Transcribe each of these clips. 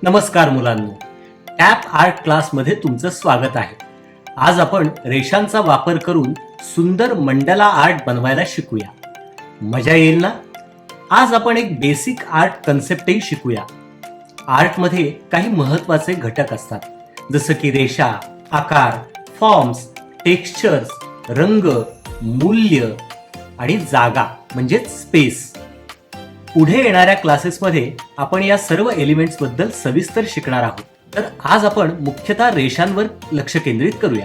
नमस्कार मुलांनो, tap art क्लासमध्ये तुमचं स्वागत आहे. आज आपण रेषांचा वापर करून सुंदर मंडला आर्ट बनवायला शिकूया. मजा येईल ना? आज आपण एक बेसिक आर्ट कन्सेप्टही शिकूया. आर्टमध्ये काही महत्त्वाचे घटक असतात, जसं की रेषा, आकार, फॉर्म्स, टेक्स्चर्स, रंग, मूल्य आणि जागा म्हणजेच स्पेस. पुढे येणाऱ्या क्लासेसमध्ये आपण या सर्व एलिमेंट्स बद्दल सविस्तर शिकणार आहोत. तर आज आपण मुख्यतः रेषांवर लक्ष केंद्रित करूया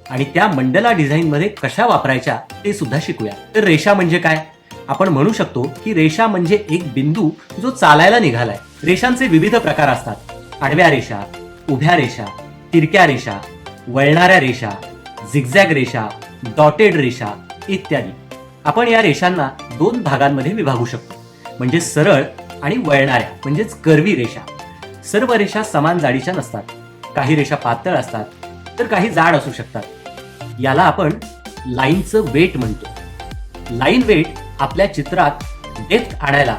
आणि त्या मंडला डिझाईन मध्ये कशा वापरायच्या ते सुद्धा शिकूया. तर रेषा म्हणजे काय? आपण म्हणू शकतो की रेषा म्हणजे एक बिंदू जो चालायला निघालाय. रेषांचे विविध प्रकार असतात: आडव्या रेषा, उभ्या रेषा, तिरक्या रेषा, वळणाऱ्या रेषा, झिगझॅग रेषा, डॉटेड रेषा इत्यादी. आपण या रेषांना दोन भागांमध्ये विभागू शकतो, म्हणजे सरळ आणि वळणाऱ्या म्हणजेच कर्वी रेषा. सर्व रेषा समान जाडीच्या नसतात. काही रेषा पातळ असतात तर काही जाड असू शकतात. याला आपण लाईनचं वेट म्हणतो. लाईन वेट आपल्या चित्रात डेप्थ आणायला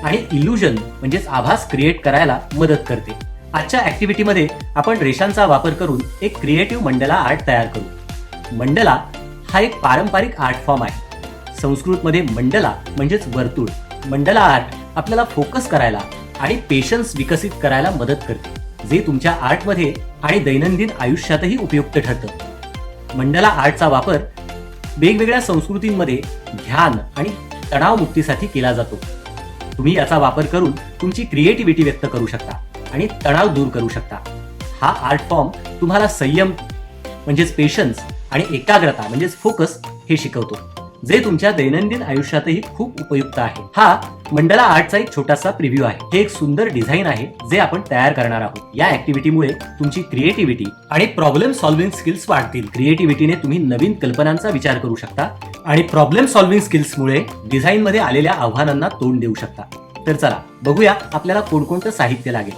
आणि इल्युजन म्हणजेच आभास क्रिएट करायला मदत करते. आजच्या ऍक्टिव्हिटीमध्ये आपण रेषांचा वापर करून एक क्रिएटिव्ह मंडला आर्ट तयार करू. मंडला हा एक पारंपरिक आर्ट फॉर्म आहे. संस्कृतमध्ये मंडला म्हणजेच वर्तुळ. मंडला आर्ट आपल्याला फोकस करायला आणि पेशन्स विकसित करायला मदत करते, जे तुमच्या आर्टमध्ये आणि दैनंदिन आयुष्यातही उपयुक्त ठरतं. मंडला आर्टचा वापर वेगवेगळ्या संस्कृतींमध्ये ध्यान आणि तणावमुक्तीसाठी केला जातो. तुम्ही याचा वापर करून तुमची क्रिएटिव्हिटी व्यक्त करू शकता आणि तणाव दूर करू शकता. हा आर्ट फॉर्म तुम्हाला संयम म्हणजेच पेशन्स आणि एकाग्रता म्हणजेच फोकस हे शिकवतो, जे तुमच्या दैनंदिन आयुष्यातही खूप उपयुक्त आहे. हा मंडला आर्टचा एक छोटासा प्रिव्ह्यू आहे. हे एक सुंदर डिझाईन आहे जे आपण तयार करणार आहोत. या ऍक्टिव्हिटीमुळे तुमची क्रिएटिव्हिटी आणि प्रॉब्लेम सॉल्व्हिंग स्किल्स वाढतील. क्रिएटिव्हिटीने तुम्ही नवीन कल्पनांचा विचार करू शकता आणि प्रॉब्लेम सॉल्व्हिंग स्किल्समुळे डिझाईन मध्ये आलेल्या आव्हानांना तोंड देऊ शकता. तर चला बघूया आपल्याला कोणकोणतं साहित्य लागेल.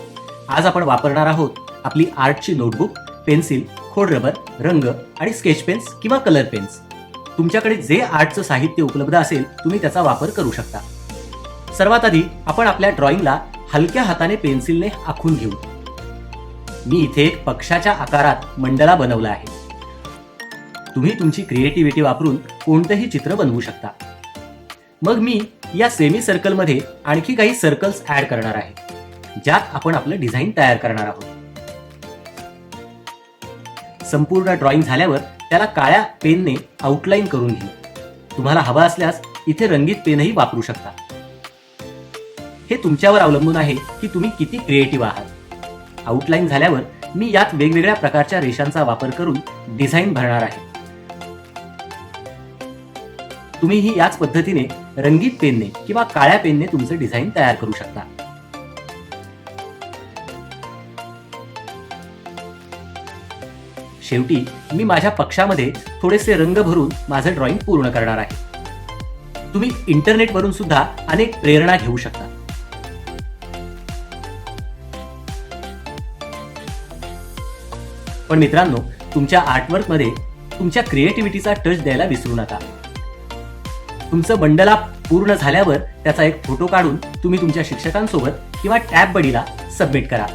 आज आपण वापरणार आहोत आपली आर्टची नोटबुक, पेन्सिल, खोड रबर, रंग आणि स्केच पेन्स किंवा कलर पेन्स. तुमच्याकडे जे आर्टचं साहित्य उपलब्ध असेल तुम्ही त्याचा वापर करू शकता. सर्वात आधी आपण आपल्या ड्रॉइंगला हलक्या हाताने पेन्सिलने आखून घेऊ. मी इथे एक पक्षाच्या आकारात मंडला बनवला आहे. तुम्ही तुमची क्रिएटिव्हिटी वापरून कोणतंही चित्र बनवू शकता. मग मी या सेमी सर्कलमध्ये आणखी काही सर्कल्स ऍड करणार आहे, ज्यात आपण आपलं डिझाईन तयार करणार आहोत. संपूर्ण ड्रॉइंग झाल्यावर त्याला काळ्या पेनने आउटलाईन करून घेऊ. तुम्हाला हवा असल्यास इथे रंगीत पेनही वापरू शकता. हे तुमच्यावर अवलंबून आहे की तुम्ही किती क्रिएटिव्ह आहात. आउटलाईन झाल्यावर मी यात वेगवेगळ्या प्रकारच्या रेषांचा वापर करून डिझाईन भरणार आहे. तुम्हीही याच पद्धतीने रंगीत पेनने किंवा काळ्या पेनने तुमचं डिझाईन तयार करू शकता. शेवटी मी माझ्या पक्षामध्ये थोडेसे रंग भरून माझं ड्रॉइंग पूर्ण करणार आहे. तुम्ही इंटरनेटवरून सुद्धा अनेक प्रेरणा घेऊ शकता. पण मित्रांनो, तुमच्या आर्टवर्कमध्ये तुमच्या क्रिएटिव्हिटीचा टच द्यायला विसरू नका. तुमचं मंडला पूर्ण झाल्यावर त्याचा एक फोटो काढून तुम्ही तुमच्या शिक्षकांसोबत किंवा टॅब बडीला सबमिट करा.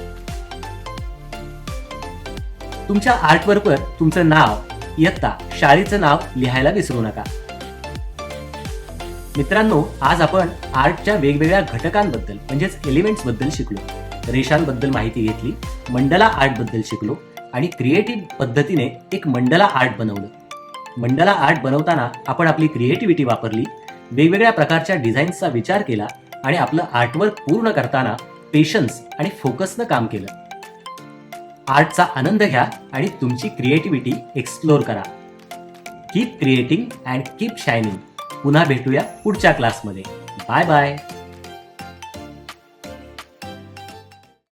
तुमच्या आर्टवर्कवर तुमचं नाव, इयत्ता, शाळेचं नाव लिहायला विसरू नका. मित्रांनो, आज आपण आर्टच्या वेगवेगळ्या घटकांबद्दल म्हणजेच एलिमेंट्स बद्दल शिकलो. रेषांबद्दल माहिती घेतली, मंडला आर्ट बद्दल शिकलो आणि क्रिएटिव्ह पद्धतीने एक मंडला आर्ट बनवलं. मंडला आर्ट बनवताना आपण आपली क्रिएटिव्हिटी वापरली, वेगवेगळ्या प्रकारच्या डिझाईन्सचा विचार केला आणि आपलं आर्टवर्क पूर्ण करताना पेशन्स आणि फोकसनं काम केलं. आर्टचा आनंद घ्या आणि तुमची क्रिएटिव्हिटी एक्सप्लोर करा. Keep creating and keep shining. पुन्हा भेटूया पुढच्या क्लासमध्ये. Bye bye.